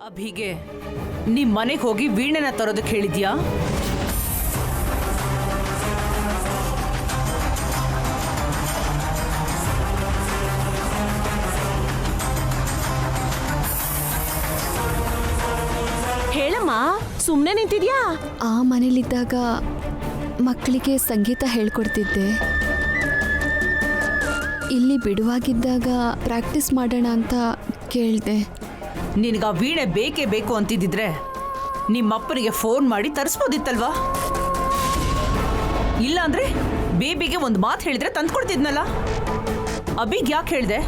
ಅಭಿಗೆ ನಿಮ್ ಮನೆಗೆ ಹೋಗಿ ವೀಣೆನ ತರೋದಕ್ಕೆ ಹೇಳಿದ್ಯಾ? ಹೇಳಮ್ಮ, ಸುಮ್ಮನೆ ನಿಂತಿದ್ಯಾ? ಆ ಮನೇಲಿದ್ದಾಗ ಮಕ್ಕಳಿಗೆ ಸಂಗೀತ ಹೇಳ್ಕೊಡ್ತಿದ್ದೆ. ಇಲ್ಲಿ ಬಿಡುವಾಗಿದ್ದಾಗ ಪ್ರಾಕ್ಟೀಸ್ ಮಾಡೋಣ ಅಂತ ಕೇಳಿದೆ. ನಿನಗ ವೀಣೆ ಬೇಕೇ ಬೇಕು ಅಂತಿದ್ದಿದ್ರೆ ನಿಮ್ಮಪ್ಪನಿಗೆ ಫೋನ್ ಮಾಡಿ ತರಿಸ್ಬೋದಿತ್ತಲ್ವಾ? ಇಲ್ಲ ಅಂದ್ರೆ ಬೇಬಿಗೆ ಒಂದು ಮಾತು ಹೇಳಿದ್ರೆ ತಂದ್ಕೊಡ್ತಿದ್ನಲ್ಲ. ಅಭಿಗ್ ಯಾಕೆ ಹೇಳ್ದೆ?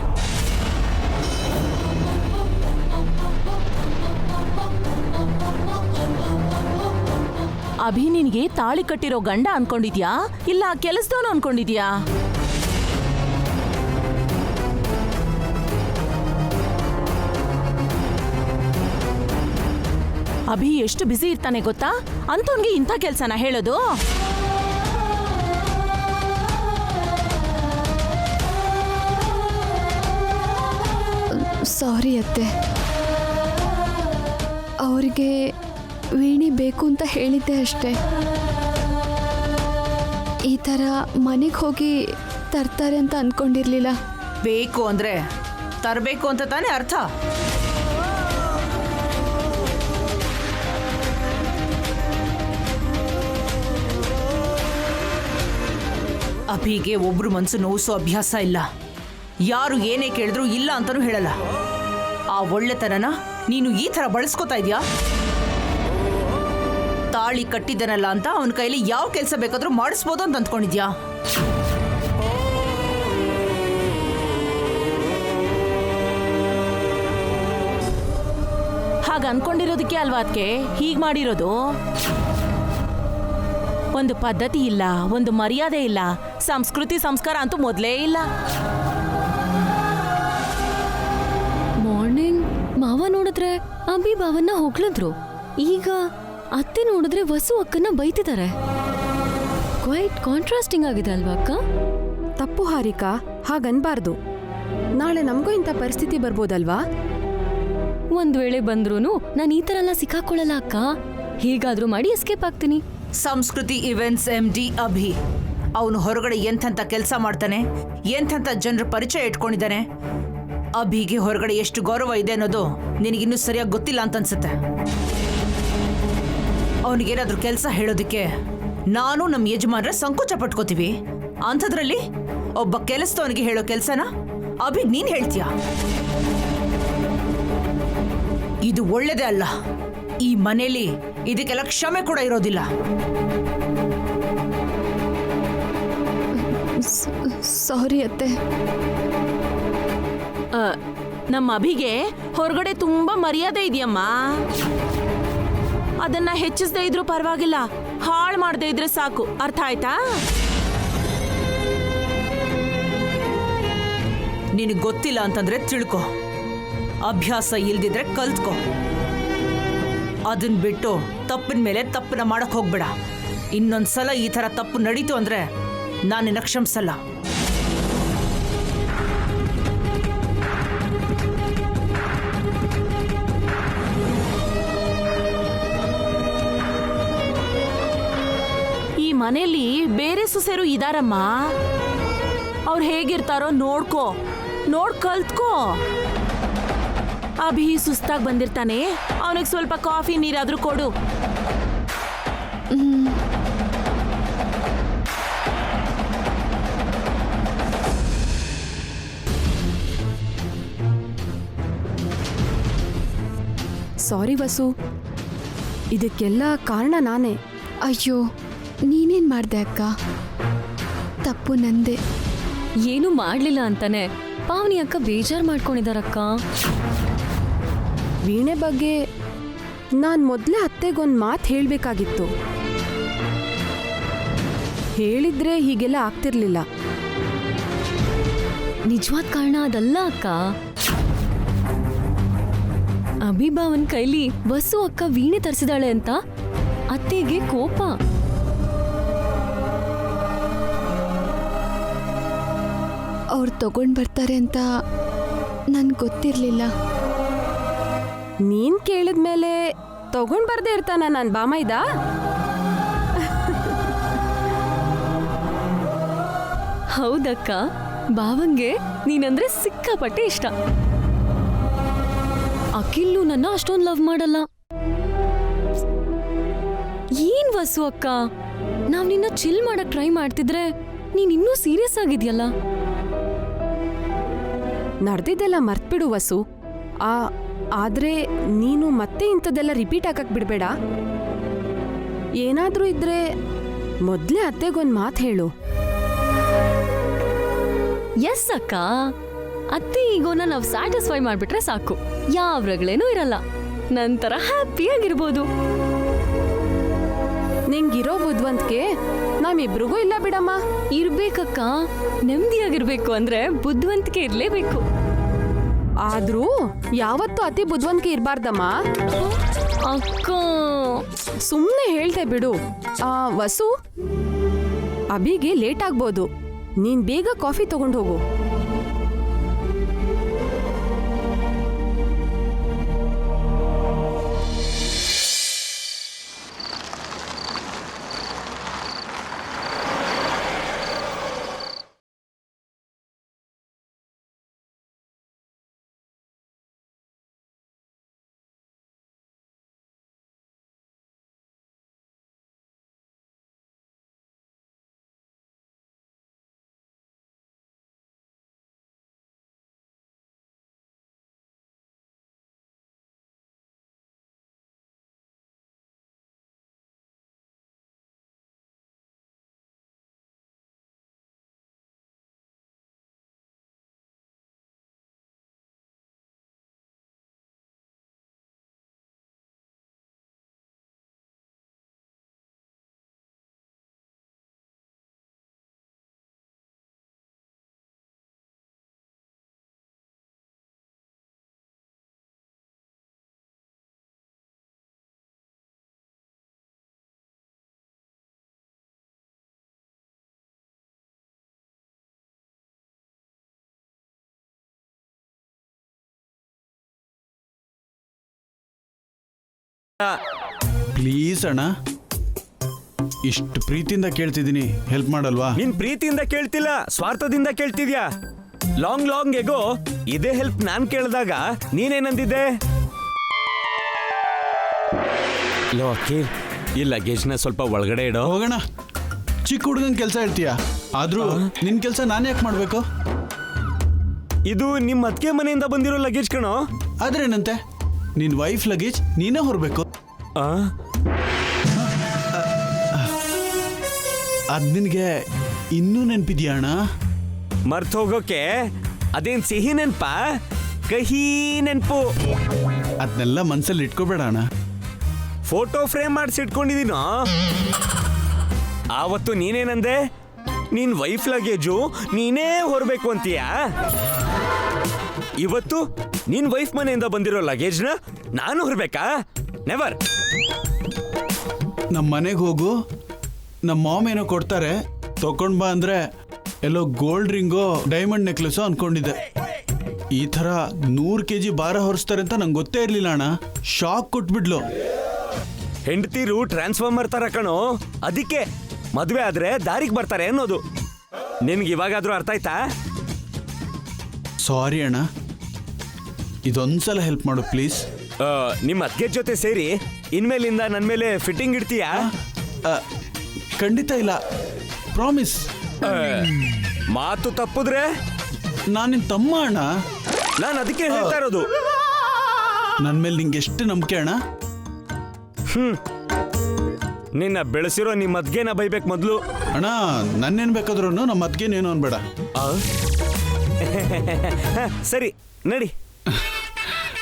ಅಭಿ ನಿನ್ಗೆ ತಾಳಿ ಕಟ್ಟಿರೋ ಗಂಡ ಅನ್ಕೊಂಡಿದ್ಯಾ ಇಲ್ಲ ಕೆಲಸದವನು ಅನ್ಕೊಂಡಿದ್ಯಾ? ಅಭಿ ಎಷ್ಟು ಬ್ಯುಸಿ ಇರ್ತಾನೆ ಗೊತ್ತಾ? ಅಂತವನ್ಗೆ ಇಂಥ ಕೆಲ್ಸನ ಹೇಳೋದು? ಸಾರಿ ಅತ್ತೆ, ಅವರಿಗೆ ವೀಣೆ ಬೇಕು ಅಂತ ಹೇಳಿದ್ದೆ ಅಷ್ಟೇ. ಈ ಥರ ಮನೆಗೆ ಹೋಗಿ ತರ್ತಾರೆ ಅಂತ ಅಂದ್ಕೊಂಡಿರಲಿಲ್ಲ. ಬೇಕು ಅಂದ್ರೆ ತರಬೇಕು ಅಂತ ತಾನೇ ಅರ್ಥ. ಅಭಿಗೆ ಒಬ್ರು ಮನ್ಸು ನೋಯಿಸೋ ಅಭ್ಯಾಸ ಇಲ್ಲ. ಯಾರು ಏನೇ ಕೇಳಿದ್ರು ಇಲ್ಲ ಅಂತಾನೂ ಹೇಳಲ್ಲ. ಆ ಒಳ್ಳೆತನನ ನೀನು ಈ ಥರ ಬಳಸ್ಕೊತಾ ಇದೀಯಾ? ತಾಳಿ ಕಟ್ಟಿದ್ದನಲ್ಲ ಅಂತ ಅವನ ಕೈಲಿ ಯಾವ ಕೆಲಸ ಬೇಕಾದ್ರೂ ಮಾಡಿಸ್ಬೋದು ಅಂತ ಅಂದ್ಕೊಂಡಿದ್ಯಾ? ಹಾಗ ಅನ್ಕೊಂಡಿರೋದಕ್ಕೆ ಅಲ್ವಾ ಅದಕ್ಕೆ ಹೀಗ್ ಮಾಡಿರೋದು? ಒಂದು ಪದ್ಧತಿ ಇಲ್ಲ, ಒಂದು ಮರ್ಯಾದೆ ಇಲ್ಲ, ಸಂಸ್ಕೃತಿ ಸಂಸ್ಕಾರ ಅಂತೂ ಮೊದಲೇ ಇಲ್ಲ. ಮಾರ್ನಿಂಗ್ ಮಾವ ನೋಡಿದ್ರೆ ಅಭಿ ಭಾವನ್ನ ಹೊಗಳಿದ್ರು, ಈಗ ಅತ್ತೆ ನೋಡಿದ್ರೆ ವಸು ಅಕ್ಕನ ಬೈತಿದ್ದಾರೆ. ಕ್ವೈಟ್ ಕಾಂಟ್ರಾಸ್ಟಿಂಗ್ ಆಗಿದೆ ಅಲ್ವಾ ಅಕ್ಕ? ತಪ್ಪು ಹಾರಿಕಾ, ಹಾಗನ್ಬಾರ್ದು. ನಾಳೆ ನಮಗೂ ಇಂಥ ಪರಿಸ್ಥಿತಿ ಬರ್ಬೋದಲ್ವಾ? ಒಂದ್ ವೇಳೆ ಬಂದ್ರೂನು ನಾನು ಈ ತರ ಎಲ್ಲ ಸಿಕ್ಕಾಕೊಳ್ಳಲ್ಲ ಅಕ್ಕ. ಹೀಗಾದ್ರೂ ಮಾಡಿ ಎಸ್ಕೇಪ್ ಆಗ್ತೀನಿ. ಸಂಸ್ಕೃತಿ ಇವೆಂಟ್ಸ್ MD ಅಭಿ ಅವನು ಹೊರಗಡೆ ಎಂಥಂತ ಕೆಲಸ ಮಾಡ್ತಾನೆ, ಎಂಥಂತ ಜನರ ಪರಿಚಯ ಇಟ್ಕೊಂಡಿದ್ದಾನೆ. ಅಭಿಗೆ ಹೊರಗಡೆ ಎಷ್ಟು ಗೌರವ ಇದೆ ಅನ್ನೋದು ನಿನಗಿನ್ನೂ ಸರಿಯಾಗಿ ಗೊತ್ತಿಲ್ಲ ಅಂತ ಅನ್ಸುತ್ತೆ. ಅವನಿಗೇನಾದ್ರೂ ಕೆಲಸ ಹೇಳೋದಕ್ಕೆ ನಾನು ನಮ್ಮ ಯಜಮಾನ್ರೆ ಸಂಕೋಚ ಪಟ್ಕೋತೀವಿ. ಅಂಥದ್ರಲ್ಲಿ ಒಬ್ಬ ಕೆಲಸದವನಿಗೆ ಹೇಳೋ ಕೆಲಸನ ಅಭಿ ನೀನ್ ಹೇಳ್ತೀಯ? ಇದು ಒಳ್ಳೇದೇ ಅಲ್ಲ. ಈ ಮನೇಲಿ ಇದಕ್ಕೆಲ್ಲ ಕ್ಷಮೆ ಕೂಡ ಇರೋದಿಲ್ಲ. ಸಾರಿ ಅತ್ತೆ. ನಮ್ಮ ಅಭಿಗೆ ಹೊರಗಡೆ ತುಂಬಾ ಮರ್ಯಾದೆ ಇದೆಯಮ್ಮ. ಅದನ್ನ ಹೆಚ್ಚಿಸದೇ ಇದ್ರೂ ಪರವಾಗಿಲ್ಲ, ಹಾಳು ಮಾಡದೇ ಇದ್ರೆ ಸಾಕು. ಅರ್ಥ ಆಯ್ತಾ? ನಿನಗೆ ಗೊತ್ತಿಲ್ಲ ಅಂತಂದ್ರೆ ತಿಳ್ಕೊ, ಅಭ್ಯಾಸ ಇಲ್ದಿದ್ರೆ ಕಲ್ತ್ಕೊ. ಅದನ್ ಬಿಟ್ಟು ತಪ್ಪಿನ ಮೇಲೆ ತಪ್ಪನ್ನ ಮಾಡಕ್ ಹೋಗ್ಬೇಡ. ಇನ್ನೊಂದ್ಸಲ ಈ ತರ ತಪ್ಪು ನಡೀತು ಅಂದ್ರೆ ನಾನು ನಿನ್ನ ಕ್ಷಮಿಸಲ್ಲ. ಈ ಮನೆಯಲ್ಲಿ ಬೇರೆ ಸೊಸೆರು ಇದಾರಮ್ಮ. ಅವ್ರು ಹೇಗಿರ್ತಾರೋ ನೋಡ್ಕೋ, ಕಲ್ತ್ಕೋ. ಅಭಿ ಸುಸ್ತಾಗಿ ಬಂದಿರ್ತಾನೆ, ಅವನಿಗೆ ಸ್ವಲ್ಪ ಕಾಫಿ ನೀರಾದ್ರೂ ಕೊಡು. ಸಾರಿ ವಸು, ಇದಕ್ಕೆಲ್ಲ ಕಾರಣ ನಾನೇ. ಅಯ್ಯೋ, ನೀನೇನು ಮಾಡಿದೆ ಅಕ್ಕ? ತಪ್ಪು ನಂದೆ. ಏನು ಮಾಡ್ಲಿಲ್ಲ ಅಂತಾನೆ ಪಾವನಿ ಅಕ್ಕ ಬೇಜಾರ್ ಮಾಡ್ಕೊಂಡಿದಾರಕ್ಕ. ವೀಣೆ ಬಗ್ಗೆ ನಾನು ಮೊದಲೇ ಅತ್ತೆಗೊಂದು ಮಾತು ಹೇಳಬೇಕಾಗಿತ್ತು. ಹೇಳಿದ್ರೆ ಹೀಗೆಲ್ಲ ಆಗ್ತಿರ್ಲಿಲ್ಲ. ನಿಜವಾದ ಕಾರಣ ಅದಲ್ಲ ಅಕ್ಕ. ಅಭಿಭಾವನ್ ಕೈಲಿ ವಸು ಅಕ್ಕ ವೀಣೆ ತರಿಸಿದಾಳೆ ಅಂತ ಅತ್ತೆಗೆ ಕೋಪ. ಅವ್ರು ತಗೊಂಡು ಬರ್ತಾರೆ ಅಂತ ನನ್ಗೆ ಗೊತ್ತಿರಲಿಲ್ಲ. ನೀನ್ ಕೇಳಿದ್ಮೇಲೆ ತಗೊಂಡ್ ಬರ್ದೇ ಇರ್ತಾನ ನನ್ ಬಾಮೈದ? ಹೌದಕ್ಕ, ಬಾವಂಗೆ ನೀನಂದ್ರೆ ಸಿಕ್ಕಾಪಟ್ಟೆ ಇಷ್ಟ. ಅಖಿಲ್ಲು ನನ್ನ ಅಷ್ಟೊಂದು ಲವ್ ಮಾಡಲ್ಲ. ಏನ್ ವಸು ಅಕ್ಕ, ನಾವ್ ನಿನ್ನ ಚಿಲ್ ಮಾಡಕ್ ಟ್ರೈ ಮಾಡ್ತಿದ್ರೆ ನೀನ್ ಇನ್ನೂ ಸೀರಿಯಸ್ ಆಗಿದ್ಯಲ್ಲ. ನಡೆದಿದ್ದೆಲ್ಲ ಮರ್ತ್ಬಿಡು ವಸು. ಆದ್ರೆ ನೀನು ಮತ್ತೆ ಇಂಥದ್ದೆಲ್ಲ ರಿಪೀಟ್ ಆಗಕ್ ಬಿಡ್ಬೇಡ. ಏನಾದ್ರೂ ಇದ್ರೆ ಮೊದ್ಲೇ ಅತ್ತೆಗೊಂದ್ ಮಾತು ಹೇಳು. ಎಸ್ ಅಕ್ಕ, ಅತ್ತೆ ಈಗೋನ ನಾವು ಸ್ಯಾಟಿಸ್ಫೈ ಮಾಡ್ಬಿಟ್ರೆ ಸಾಕು, ಯಾವ ರಗಳೇನೂ ಇರಲ್ಲ, ನಂತರ ಹ್ಯಾಪಿಯಾಗಿರ್ಬೋದು. ನಿಂಗಿರೋ ಬುದ್ಧಿವಂತಿಕೆ ನಮ್ಮಿಬ್ರಿಗೂ ಇಲ್ಲ ಬಿಡಮ್ಮ. ಇರ್ಬೇಕಕ್ಕ, ನೆಮ್ಮದಿಯಾಗಿರ್ಬೇಕು ಅಂದ್ರೆ ಬುದ್ಧಿವಂತಿಕೆ ಇರ್ಲೇಬೇಕು. ಆದ್ರೂ ಯಾವತ್ತೂ ಅತಿ ಬುದ್ಧಿವಂತಿಕೆ ಇರ್ಬಾರ್ದಮ್ಮ. ಅಕ್ಕ ಸುಮ್ಮನೆ ಹೇಳ್ದೆ ಬಿಡು. ವಸು, ಅಭಿಗೆ ಲೇಟ್ ಆಗ್ಬೋದು, ನೀನ್ ಬೇಗ ಕಾಫಿ ತಗೊಂಡು ಹೋಗು. ಪ್ಲೀಸ್ ಅಣ್ಣ, ಇಷ್ಟು ಪ್ರೀತಿಯಿಂದ ಕೇಳ್ತಿದ್ದೀನಿ, ಹೆಲ್ಪ್ ಮಾಡಲ್ವಾ? ನಿನ್ ಪ್ರೀತಿಯಿಂದ ಕೇಳ್ತಿಲ್ಲ, ಸ್ವಾರ್ಥದಿಂದ ಕೇಳ್ತಿದ್ಯಾ. ಲಾಂಗ್ ಎಗೋ ಇದೇ ಹೆಲ್ಪ್ ನಾನ್ ಕೇಳಿದಾಗ ನೀನೇನಂದಿದ್ದೆ? ಲೋ ಅಕ್ಕಿ, ಈ ಲಗೇಜ್ನ ಸ್ವಲ್ಪ ಒಳಗಡೆ ಇಡೋ. ಹೋಗೋಣ. ಚಿಕ್ಕ ಹುಡುಗನ ಕೆಲಸ ಹೇಳ್ತೀಯಾ, ಆದ್ರೂ ನಿನ್ ಕೆಲಸ ನಾನು ಯಾಕೆ ಮಾಡ್ಬೇಕು? ಇದು ನಿಮ್ಮ ಅತ್ತಿಗೆ ಮನೆಯಿಂದ ಬಂದಿರೋ ಲಗೇಜ್ ಕಣೋ. ಆದ್ರೇನಂತೆ, ನಿನ್ ವೈಫ್ ಲಗೇಜ್ ನೀನೇ ಹೊರಬೇಕು. ಅದ್ ನಿನ್ಗೆ ಇನ್ನೂ ನೆನ್ಪಿದ್ಯಾ ಅಣ್ಣ? ಮರ್ತ್ ಹೋಗೋಕೆ ಅದೇನ್ ಸಿಹಿ ನೆನ್ಪ, ಕಹಿ ನೆನ್ಪು. ಅದನ್ನೆಲ್ಲ ಮನ್ಸಲ್ಲಿ ಇಟ್ಕೋಬೇಡ ಅಣ್ಣ. ಫೋಟೋ ಫ್ರೇಮ್ ಮಾಡಿಸಿಟ್ಕೊಂಡಿದೀನೋ. ಆವತ್ತು ನೀನೇನಂದೆ, ನಿನ್ ವೈಫ್ ಲಗೇಜು ನೀನೇ ಹೊರಬೇಕು ಅಂತೀಯಾ. ಇವತ್ತು ನಿನ್ ವೈಫ್ ಮನೆಯಿಂದ ಬಂದಿರೋ ಲಗೇಜ್ನ ನಾನು ಹೊರಬೇಕಾ? ನೆವರ್. ನಮ್ಮ ಮನೆಗೆ ಹೋಗು, ನಮ್ಮ ಮಾಮ್ ಏನೋ ಕೊಡ್ತಾರೆ, ತಗೊಂಡ್ ಬಾ ಅಂದ್ರೆ ಎಲ್ಲೋ ಗೋಲ್ಡ್ ರಿಂಗೋ ಡೈಮಂಡ್ ನೆಕ್ಲೆಸೋ ಅನ್ಕೊಂಡಿದ್ದೆ. ಈ ಥರ 100 kg ಭಾರ ಹೊರಿಸ್ತಾರೆ ಅಂತ ನಂಗೆ ಗೊತ್ತೇ ಇರಲಿಲ್ಲ ಅಣ್ಣ. ಶಾಕ್ ಕೊಟ್ಬಿಡ್ಲು. ಹೆಂಡತಿರು ಟ್ರಾನ್ಸ್ಫಾರ್ಮರ್ ತರ ಕಣೋ, ಅದಕ್ಕೆ ಮದುವೆ ಆದ್ರೆ ದಾರಿಗೆ ಬರ್ತಾರೆ ಅನ್ನೋದು. ನಿನ್ಗೆ ಇವಾಗಾದ್ರೂ ಅರ್ಥ ಆಯ್ತಾ? ಸಾರಿ ಅಣ್ಣ, ಇದೊಂದ್ಸಲ ಹೆಲ್ಪ್ ಮಾಡು ಪ್ಲೀಸ್. ನಿಮ್ಮ ಅತ್ತಿಗೆ ಜೊತೆ ಸೇರಿ ಇನ್ಮೇಲಿಂದ ನನ್ನ ಮೇಲೆ ಫಿಟ್ಟಿಂಗ್ ಇಡ್ತೀಯಾ? ಖಂಡಿತ ಇಲ್ಲ, ಪ್ರಾಮಿಸ್. ಮಾತು ತಪ್ಪಿದ್ರೆ ನಾನು ನಿನ್ ತಮ್ಮ ಅಣ್ಣ. ನಾನು ಅದಕ್ಕೆ ಹೇಳ್ತಾ ಇರೋದು. ನನ್ನ ಮೇಲೆ ನಿಂಗೆ ಎಷ್ಟು ನಂಬಿಕೆ ಅಣ್ಣ? ನಿನ್ನ ಬೆಳೆಸಿರೋ ನಿಮ್ಮ ಅದ್ಗೆನ ಬೈಬೇಕು ಮೊದಲು. ಅಣ್ಣ, ನನ್ನೇನ್ ಬೇಕಾದ್ರೂ ನಮ್ಮ ಅದ್ಗೇನೇನು ಅನ್ಬೇಡ. ಸರಿ ನಡಿ.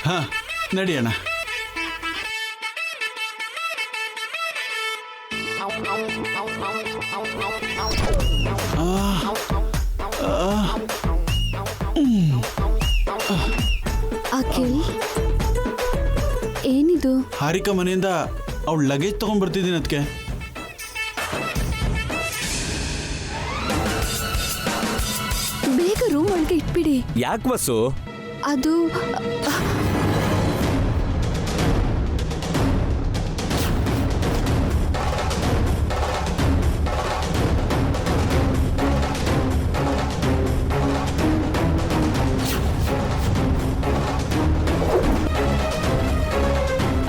ಹಾ, ನಡಿ ಅಣ್ಣ. ಅಖಿಲ್, ಏನಿದು? ಹಾರಿಕಾ ಮನೆಯಿಂದ ಅವಳು ಲಗೇಜ್ ತಗೊಂಡ್ ಬರ್ತಿದ್ದೀನಿ. ಅದಕ್ಕೆ ಬೇಗ ರೂಮ್ ಒಳಗೆ ಇಟ್ಬಿಡಿ. ಯಾಕೆ ಬಸ್ಸು? ಅದು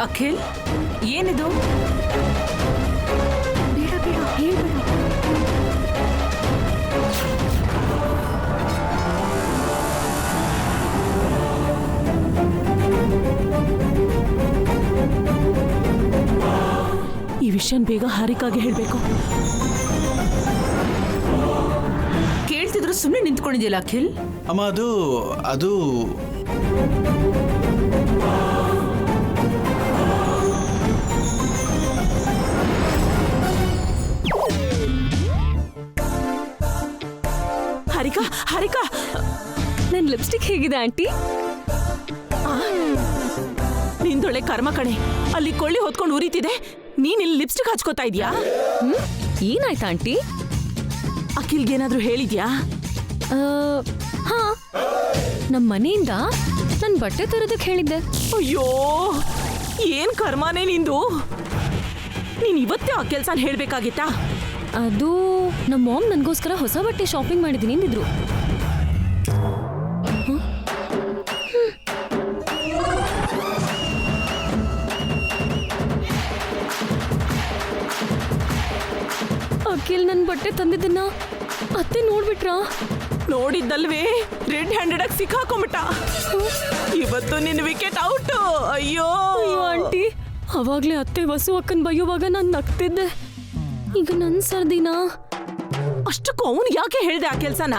ಅಖಿಲ್ ಏನಿದು? ಬೇಡ ಬೇಡ ಹೇಳ್ಬೇಡ. ಈ ವಿಷಯನ್ ಬೇಗ ಹಾರಿಕಾಗೆ ಹೇಳ್ಬೇಕು. ಕೇಳ್ತಿದ್ರು ಸುಮ್ಮನೆ ನಿಂತ್ಕೊಂಡಿದ್ಯಲ್ಲ ಅಖಿಲ್. ಅಮ್ಮ ಅದು ಹಾರಿಕಾ ಹಾರಿಕಾ, ನನ್ನ ಲಿಪ್ಸ್ಟಿಕ್ ಹೇಗಿದೆ ಆಂಟಿ? ನಿಂದೊಳೆ ಕರ್ಮ ಕಣೆ, ಅಲ್ಲಿ ಕೊಳ್ಳಿ ಹೊತ್ಕೊಂಡು ಉರಿತಿದೆ, ನೀನ್ ಇಲ್ಲಿ ಲಿಪ್ಸ್ಟಿಕ್ ಹಚ್ಕೋತಾ ಇದ್ಯಾ? ಏನಾಯ್ತಾ ಆಂಟಿ? ಅಖಿಲ್ಗೇನಾದ್ರೂ ಹೇಳಿದ್ಯಾ? ಹಾ, ನಮ್ಮ ಮನೆಯಿಂದ ನನ್ನ ಬಟ್ಟೆ ತರೋದಕ್ಕೆ ಹೇಳಿದ್ದೆ. ಅಯ್ಯೋ, ಏನ್ ಕರ್ಮನೇ ನಿಂದು. ನೀನ್ ಇವತ್ತೇ ಆ ಕೆಲ್ಸನ ಹೇಳ್ಬೇಕಾಗಿತ್ತಾ? ಅದು ನಮ್ಮ ಮಾಮ್ ನನಗೋಸ್ಕರ ಹೊಸ ಬಟ್ಟೆ ಶಾಪಿಂಗ್ ಮಾಡಿದ್ದೀನಿ ಅಂದಿದ್ರು. ಅಖಿಲ್ ನನ್ನ ಬಟ್ಟೆ ತಂದಿದ್ದನ್ನ ಅತ್ತೆ ನೋಡ್ಬಿಟ್ರಾ? ನೋಡಿದ್ದಲ್ವೇ, ರೆಡ್ ಹ್ಯಾಂಡೆಡ್ ಆಗಿ ಸಿಕ್ಕಾಕೊಂಬಿಟ್ಟ. ಇವತ್ತು ನಿನ್ನ ವಿಕೆಟ್ ಔಟ್. ಅಯ್ಯೋ ಅಯ್ಯೋ ಆಂಟಿ, ಅವಾಗ್ಲೇ ಅತ್ತೆ ವಸು ಅಕ್ಕನ್ ಬೈಯುವಾಗ ನಾನು ನಗ್ತಿದ್ದೆ. ಈಗ ನನ್ನ ಸರ್ದಿನಾ? ಅಷ್ಟಕ್ಕೂ ಅವನು ಯಾಕೆ ಹೇಳ್ದೆ ಆ ಕೆಲ್ಸನ?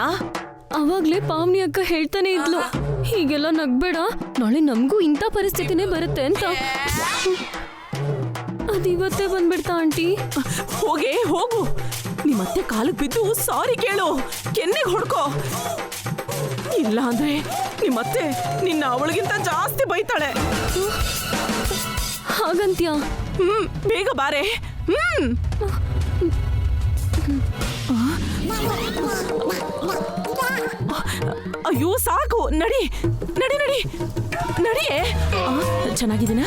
ಅವಾಗ್ಲೇ ಪಾವನಿ ಅಕ್ಕ ಹೇಳ್ತಾನೆ ಇದ್ಲು, ಹೀಗೆಲ್ಲ ನಗ್ಬೇಡ, ನಾಳೆ ನಮಗೂ ಇಂಥ ಪರಿಸ್ಥಿತಿನೇ ಬರುತ್ತೆ ಅಂತ. ಅದಿವತ್ತೇ ಬಂದ್ಬಿಡ್ತಾ ಆಂಟಿ. ಹೋಗು, ನಿಮ್ಮತ್ತೆ ಕಾಲಿಗೆ ಬಿದ್ದು ಸಾರಿ ಕೇಳು, ಕೆನ್ನೆಗೆ ಹೊಡ್ಕೋ. ಇಲ್ಲ ಅಂದ್ರೆ ನಿಮ್ಮತ್ತೆ ನಿನ್ನ ಅವಳಿಗಿಂತ ಜಾಸ್ತಿ ಬೈತಾಳೆ. ಹಾಗಂತ್ಯಾ? ಬೇಗ ಬಾರೆ. ಅಯ್ಯೋ ಸಾಕು, ನಡಿ ನಡಿ ನಡಿ ನಡಿಯೇ. ಚೆನ್ನಾಗಿದ್ದೀನ?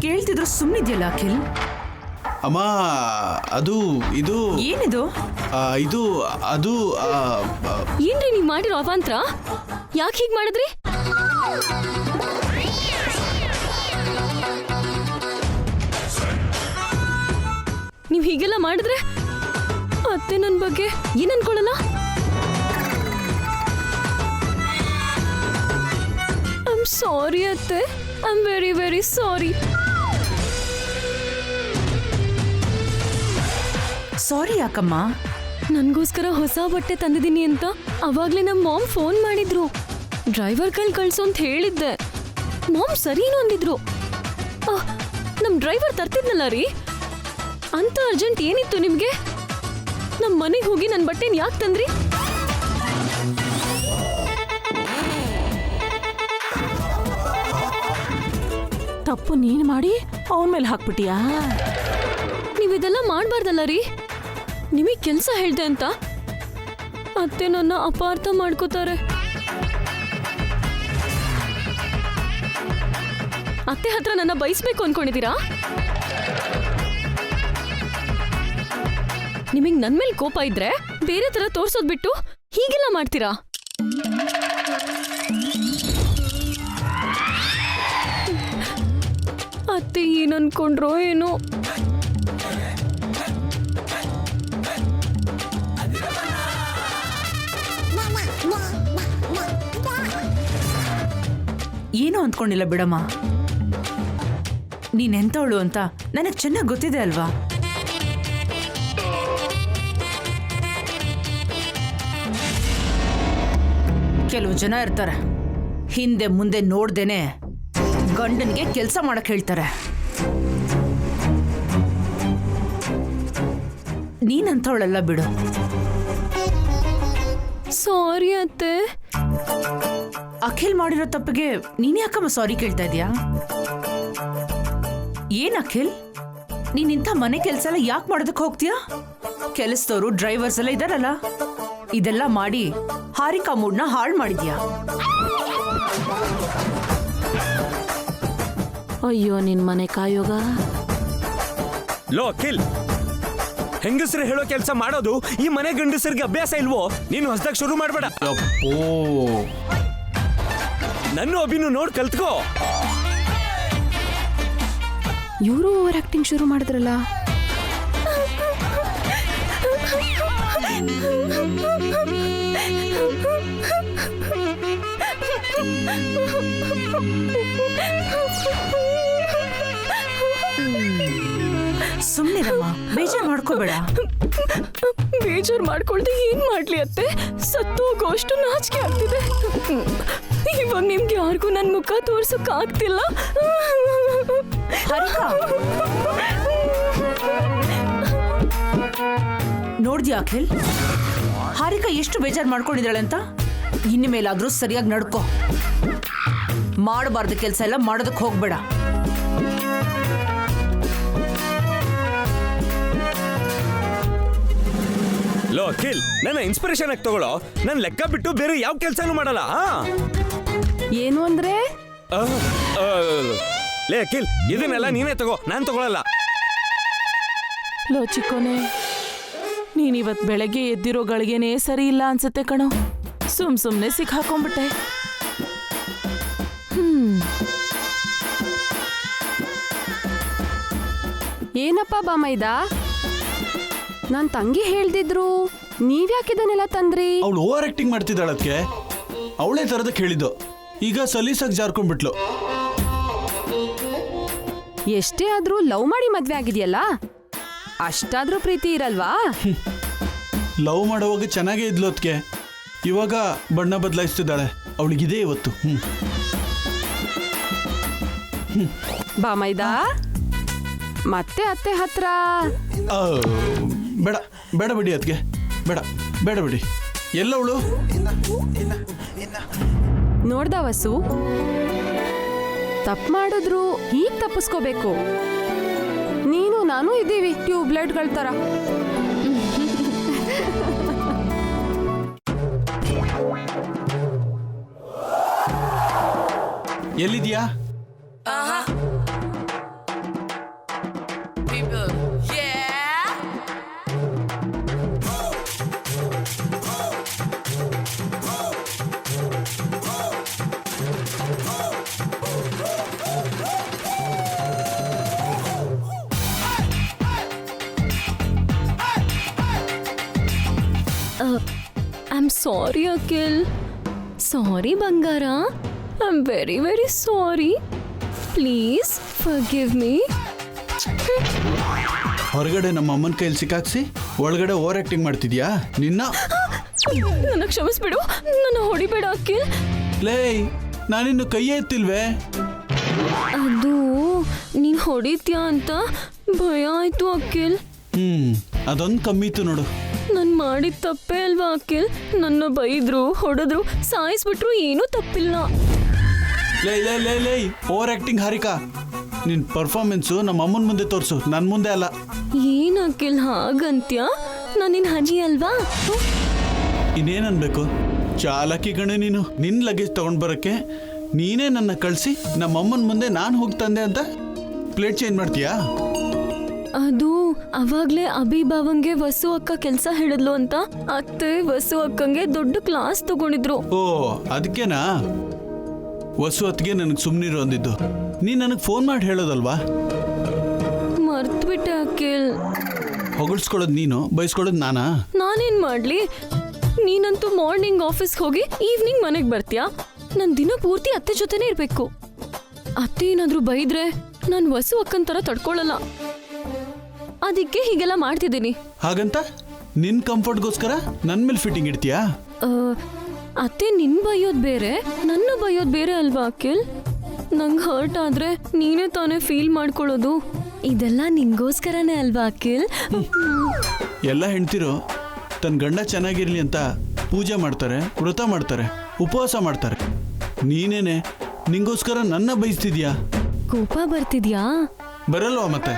ಕೇಳ್ತಿದ್ರು ಸುಮ್ಮನಿದ್ಯಲ್ಲ ಅಖಿಲ್. ಅಮ್ಮ ಇದು ಏನಿದು? ಅದು ಏನ್ರಿ ನೀವ್ ಮಾಡಿರೋ ಅವಾಂತರ? ಯಾಕೆ ಹೀಗ್ ಮಾಡಿದ್ರಿ? ನೀವ್ ಹೀಗೆಲ್ಲ ಮಾಡಿದ್ರೆ ಅತ್ತೆ ನನ್ ಬಗ್ಗೆ ಏನ್ ಅನ್ಕೊಳ್ಳಲ್ಲ? ಐ ಆಮ್ ಸಾರಿ ಅತ್ತೆ, I am very very sorry. Sorry ಯಾಕಮ್ಮ? ನನ್ಗೋಸ್ಕರ ಹೊಸ ಬಟ್ಟೆ ತಂದಿದ್ದೀನಿ ಅಂತ ಅವಾಗ್ಲೇ ನಮ್ಮ ಮಾಮ್ ಫೋನ್ ಮಾಡಿದ್ರು. ಡ್ರೈವರ್ ಕೈಲಿ ಕಳ್ಸು ಅಂತ ಹೇಳಿದ್ದೆ. ಮಾಮ್ ಸರಿನೂ ಅಂದಿದ್ರು. ನಮ್ ಡ್ರೈವರ್ ತರ್ತಿದ್ನಲ್ಲ ರೀ. ಅಂತ ಅರ್ಜೆಂಟ್ ಏನಿತ್ತು ನಿಮ್ಗೆ? ನಮ್ ಮನೆಗೆ ಹೋಗಿ ನನ್ನ ಬಟ್ಟೆನ ಯಾಕೆ ತಂದ್ರಿ? ತಪ್ಪು ನೀನ್ ಮಾಡಿ ಅವನ ಮೇಲೆ ಹಾಕ್ಬಿಟ್ಟಿಯಾ? ನೀವ್ ಇದೆಲ್ಲ ಮಾಡ್ಬಾರ್ದಲ್ಲ ರೀ. ನಿಮಗ್ ಕೆಲ್ಸ ಹೇಳ್ದೆ ಅಂತ ಅತ್ತೆ ನನ್ನ ಅಪಾರ್ಥ ಮಾಡ್ಕೋತಾರೆ. ಅತ್ತೆ ಹತ್ರ ನನ್ನ ಬಯಸ್ಬೇಕು ಅನ್ಕೊಂಡಿದ್ದೀರಾ? ನಿಮಗ್ ನನ್ ಮೇಲೆ ಕೋಪ ಇದ್ರೆ ಬೇರೆ ತರ ತೋರ್ಸೋದ್ ಬಿಟ್ಟು ಹೀಗೆಲ್ಲ ಮಾಡ್ತೀರಾ? ಅತ್ತೆ ಏನ್ ಅನ್ಕೊಂಡ್ರೋ ಏನೋ. ಏನೂ ಅಂದ್ಕೊಂಡಿಲ್ಲ ಬಿಡಮ್ಮ. ನೀನೆಂತವಳು ಅಂತ ನನಗೆ ಚೆನ್ನಾಗಿ ಗೊತ್ತಿದೆ ಅಲ್ವಾ? ಕೆಲವು ಜನ ಇರ್ತಾರೆ, ಹಿಂದೆ ಮುಂದೆ ನೋಡ್ದೇನೆ ಗಂಡನಿಗೆ ಕೆಲಸ ಮಾಡಕ್ ಹೇಳ್ತಾರೆ. ನೀನಂತವಳಲ್ಲ ಬಿಡು. ಸಾರಿ ಅತ್ತೆ. ಅಖಿಲ್ ಮಾಡಿರೋ ತಪ್ಪಿಗೆ ನೀನ್ ಯಾಕಮ್ಮ ಸಾರಿ ಕೇಳ್ತಾ ಇದೀಯಾ? ಏನ್ ಅಖಿಲ್, ನೀನ್ ಇಂಥ ಮನೆ ಕೆಲಸ ಎಲ್ಲ ಯಾಕೆ ಮಾಡೋದಕ್ಕೆ ಹೋಗ್ತೀಯಾ? ಕೆಲಸದವರು ಡ್ರೈವರ್ಸ್ ಎಲ್ಲ ಇದಾರಲ್ಲ, ಇದೆಲ್ಲ ಮಾಡಿ ಹಾರಿಕಾ ಮೂಡ್ನ ಹಾಳು ಮಾಡಿದ್ಯಾ? ಅಯ್ಯೋ ನಿನ್ ಮನೆ ಕಾಯೋಗ. ಲೋ ಅಖಿಲ್, ಹೆಂಗಸರು ಹೇಳೋ ಕೆಲಸ ಮಾಡೋದು ಈ ಮನೆ ಗಂಡಸರಿಗೆ ಅಭ್ಯಾಸ ಇಲ್ವೋ? ನೀನು ಹೊಸದಾಗಿ ಶುರು ಮಾಡಬೇಡ. ಅಪ್ಪೋ ನನ್ನ ಅಭಿನು ನೋಡ್ ಕಲ್ತ್ಕೋ. ಇವರು ಓವರ್ ಆಕ್ಟಿಂಗ್ ಶುರು ಮಾಡಿದ್ರಲ್ಲ. ಸುಮ್ಮನಿರಮ್ಮ, ಬೇಜಾರು ಮಾಡ್ಕೋಬೇಡ. ಬೇಜಾರು ಮಾಡ್ಕೊಳ್ದೆ ಏನ್ ಮಾಡ್ಲಿ ಅತ್ತೆ? ಸತ್ತು ಹೋಗೋಷ್ಟು ನಾಚಿಕೆ ಆಗ್ತಿದೆ. ಇವಾಗ ನಿಮ್ಗೆ ಯಾರಿಗೂ ನನ್ ಮುಖ ತೋರ್ಸಕ್ ಆಗ್ತಿಲ್ಲ. ಹಾರಿಕಾ, ನೋಡ್ದ್ಯಾ ಅಖಿಲ್? ಹಾರಿಕಾ ಎಷ್ಟು ಬೇಜಾರು ಮಾಡ್ಕೊಂಡಿದ್ದಾಳೆ ಅಂತ. ಇನ್ನು ಮೇಲಾದ್ರೂ ಸರಿಯಾಗಿ ನಡ್ಕೋ. ಮಾಡಬಾರ್ದು ಕೆಲಸ ಎಲ್ಲ ಮಾಡೋದಕ್ಕೆ ಹೋಗ್ಬೇಡ. ಲೋ ಅಖಿಲ್, ನನ್ನ ಇನ್ಸ್ಪಿರೇಷನ್ ಆಗಿ ತಗೊಳ್ಳೋ. ನನ್ ಲೆಕ್ಕ ಬಿಟ್ಟು ಬೇರೆ ಯಾವ ಕೆಲ್ಸನೂ ಮಾಡಲ್ಲ. ಏನು ಅಂದ್ರೆ? ಲೇ ಅಖಿಲ್, ಇದನ್ನೆಲ್ಲ ನೀನೇ ತಗೋ, ನಾನ್ ತಗೊಳಲ್ಲ. ಲೋ ಚಿಕ್ಕೋನೆ, ನೀನಿವತ್ ಬೆಳಗ್ಗೆ ಎದ್ದಿರೋ ಗಳಿಗೆನೇ ಸರಿ ಇಲ್ಲ ಅನ್ಸುತ್ತೆ ಕಣೋ. ಸುಮ್ನೆ ಸಿಕ್ಕಾಕೊಂಡ್ಬಿಟ್ಟೆ. ಏನಪ್ಪ ಬಾಮೈದ, ನನ್ ತಂಗಿ ಹೇಳ್ದಿದ್ರು, ನೀವ್ಯಾಕಿದನ್ನೆಲ್ಲ ತಂದ್ರಿ? ಅವಳು ಓವರ್ ಆಕ್ಟಿಂಗ್ ಮಾಡ್ತಿದ್ದಾಳೆ. ಅದಕ್ಕೆ ಅವಳೇ ತರದಕ್ಕೆ ಹೇಳಿದ್ದು. ಈಗ ಸಲೀಸಾಗಿ ಜಾರ್ಕೊಂಡ್ಬಿಟ್ಲು. ಎಷ್ಟೇ ಆದ್ರೂ ಲವ್ ಮಾಡಿ ಮದ್ವೆ ಆಗಿದೆಯಲ್ಲ, ಅಷ್ಟಾದ್ರೂ ಪ್ರೀತಿ ಇರಲ್ವಾ? ಲವ್ ಮಾಡೋವಾಗ ಚೆನ್ನಾಗೇ ಇದ್ಲು. ಅದಕ್ಕೆ ಇವಾಗ ಬಣ್ಣ ಬದಲಾಯಿಸ್ತಿದ್ದಾಳೆ. ಅವಳಿಗಿದೆ ಇವತ್ತು. ಬಾಮೈದ, ಮತ್ತೆ ಅತ್ತೆ ಹತ್ರ ಬೇಡ ಬೇಡ ಬಿಡಿ. ಅದಕ್ಕೆ ಬೇಡ ಬೇಡ ಬಿಡಿ. ಎಲ್ಲವಳು ನೋಡ್ದ ವಸು, ತಪ್ಪು ಮಾಡಿದ್ರು ಹೀಗ್ ತಪ್ಪಿಸ್ಕೋಬೇಕು. ನೀನು ನಾನು ಇದ್ದೀವಿ ಟ್ಯೂಬ್ಲೈಟ್ಗಳ ತರ. ಎಲ್ಲಿದ್ಯಾ? I am sorry Akhil. Sorry ಬಂಗಾರ. I am very very sorry. Please forgive me. ಹೊರಗಡೆ ನಮ್ಮ ಅಮ್ಮನ ಕೈಯಲ್ಲಿ ಸಿಕ್ಕಾಕ್ಸಿ ಒಳಗಡೆ ಓವರ್ ಆಕ್ಟಿಂಗ್ ಮಾಡ್ತಿದ್ಯಾ ನಿನ್ನ? ನನ್ನ ಕ್ಷಮಿಸ್ಬಿಡು, ನನ್ನ ಹೊಡಿಬೇಡ ಅಖಿಲ್. ಲೇ, ನಾನಿನ್ನು ಕೈಯೇ ಎತ್ತಿಲ್ವೇ? ಅದು ನೀನ್ ಹೊಡಿತ್ಯಾ ಅಂತ ಭಯ ಆಯ್ತು ಅಖಿಲ್. ಅದೊಂದು ಕಮ್ಮಿತ್ತು ನೋಡು. ನಾನು ಮಾಡಿದ ತಪ್ಪೇ ಅಲ್ವಾ ಅಖಿಲ್? ನನ್ನ ಬೈದ್ರು, ಹೊಡೆದ್ರು, ಸಾಯಿಸ್ಬಿಟ್ರು, ಏನೂ ತಪ್ಪಿಲ್ಲ. ಲೇ ಲೇ ಲೇ ಲೇ ಓವರ್ ಆಕ್ಟಿಂಗ್ ಹಾರಿಕಾ. ನಿನ್ ಪರ್ಫಾರ್ಮೆನ್ಸು ನಮ್ಮ ಅಮ್ಮನ ಮುಂದೆ ತೋರಿಸು, ನನ್ನ ಮುಂದೆ ಅಲ್ಲ. ಏನ್ ಅಖಿಲ್ ಹಾಗಂತ್ಯ? ನಾನು ನಿನ್ ಹನಿ ಅಲ್ವಾ? ಇನ್ನೇನನ್ಬೇಕು? ಚಾಲಕಿ ಕಣೆ ನೀನು. ನಿನ್ನ ಲಗೇಜ್ ತಗೊಂಡ್ ಬರಕ್ಕೆ ನೀನೇ ನನ್ನ ಕಳಿಸಿ ನಮ್ಮ ಅಮ್ಮನ ಮುಂದೆ ನಾನು ಹೋಗ್ತಂದೆ ಅಂತ ಪ್ಲೇಟ್ ಚೇಂಜ್ ಮಾಡ್ತೀಯಾ? ಅದು ಅವಾಗ್ಲೇ ಅಭಿ ಭಾವಂಗೆ ವಸು ಅಕ್ಕ ಕೆಲಸ ಹೇಳಿದ್ಲು ಅಂತ ಅತ್ತೆ ವಸು ಅಕ್ಕಂಗೆ ದೊಡ್ಡ ಕ್ಲಾಸ್ ತಗೊಂಡಿದ್ರು. ಓ, ಅದಕ್ಕೇನಾ ವಸು ಅತ್ತಿಗೆ ನನಗೆ ಸುಮ್ಮನಿರು ಅಂದಿದ್ದು? ನೀ ನನಗೆ ಫೋನ್ ಮಾಡಿ ಹೇಳೋದಲ್ವಾ? ಮರ್ತ್ಬಿಟ್ಟೆ ಅಖಿಲ್. ಹೊಗಳ್ಸ್ಕೊಳ್ಳೋದು ನೀನು, ಬಯಸ್ಕೊಳ್ಳೋದು ನಾನಾ? ನಾನೇನ್ ಮಾಡ್ಲಿ? ನೀನಂತೂ ಮಾರ್ನಿಂಗ್ ಆಫೀಸ್ಗೆ ಹೋಗಿ ಈವ್ನಿಂಗ್ ಮನೆಗೆ ಬರ್ತೀಯಾ. ನನ್ ದಿನ ಪೂರ್ತಿ ಅತ್ತೆ ಜೊತೆನೇ ಇರ್ಬೇಕು. ಅತ್ತೆ ಏನಾದ್ರೂ ಬೈದ್ರೆ ನಾನು ವಸು ಅಕ್ಕನ್ ತರ ತಡ್ಕೊಳ್ಳಲ್ಲ. ಅದಕ್ಕೆ ಹೀಗೆಲ್ಲ ಮಾಡ್ತಿದ್ದೀನಿ. ಹಾಗಂತ ನಿನ್ ಕಂಫರ್ಟ್ಗೋಸ್ಕರ ನನ್ನ ಮೇಲೆ ಫಿಟ್ಟಿಂಗ್ ಇಡ್ತೀಯಾ? ಅತ್ತೆ ನಿನ್ ಬೈಯೋದ್ ಬೇರೆ, ನನ್ನ ಬೈಯೋದ್ ಬೇರೆ ಅಲ್ವಾ ಅಖಿಲ್? ನಂಗೆ ಹರ್ಟ್ ಆದ್ರೆ ನೀನೇ ತಾನೇ ಫೀಲ್ ಮಾಡ್ಕೊಳ್ಳೋದು. ಇದೆಲ್ಲ ನಿಂಗೋಸ್ಕರನೇ ಅಲ್ವಾ ಅಖಿಲ್? ಎಲ್ಲ ಹೆಣ್ತಿರು ತನ್ನ ಗಂಡ ಚೆನ್ನಾಗಿರ್ಲಿ ಅಂತ ಪೂಜೆ ಮಾಡ್ತಾರೆ, ವ್ರತ ಮಾಡ್ತಾರೆ, ಉಪವಾಸ ಮಾಡ್ತಾರೆ. ನೀನೇನೆ ನಿಂಗೋಸ್ಕರ ನನ್ನ ಬಯಸ್ತಿದ್ಯಾ? ಕೋಪ ಬರ್ತಿದ್ಯಾ? ಬರಲ್ವಾ ಮತ್ತೆ?